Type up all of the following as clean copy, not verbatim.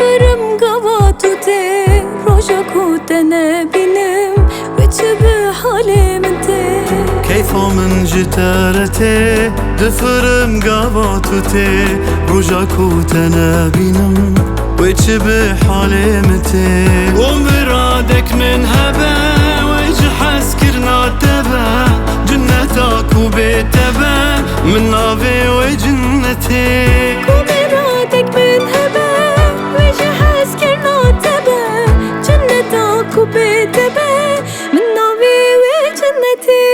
دفرم قواتو تي روجك وتنابينم وتشبه حالي من تي كيف من جتارتي دفرم قواتو تي روجك وتنابينم وتشبه حالي متي ومرادك من هبا ويجحس كرنا تبا جنتك وبيتبا من نافي وجنتي ومرادك من هبا ويجحس كرنا تبا جنتك وبيتبا من نافي وجنتي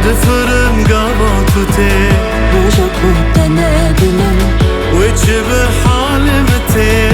دفرم قاباتوتي روجك وتنابينم وتشبه حالمتي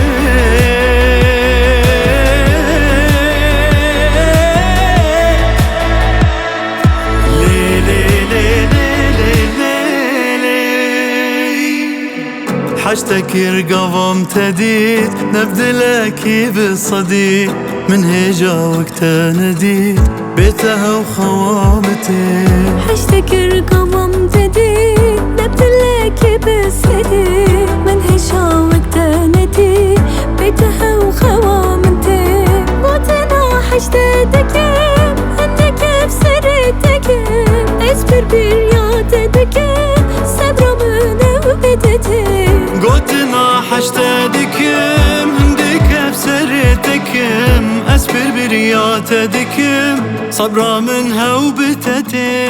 حشتك يرقضم تديد نبدلك بالصديق من هيجا وقت نديد بيتها وخوامتي حشتك رقمم جديد نبدلك بالصديق من هشا وقت نديد بيتها وخوامتي موتنا حشتك عندك بسرتك اصبر برياتك صبر من وبدتي قوتنا حشتك عندك بسرتك أسبر برياتك صبرا منها وبتتي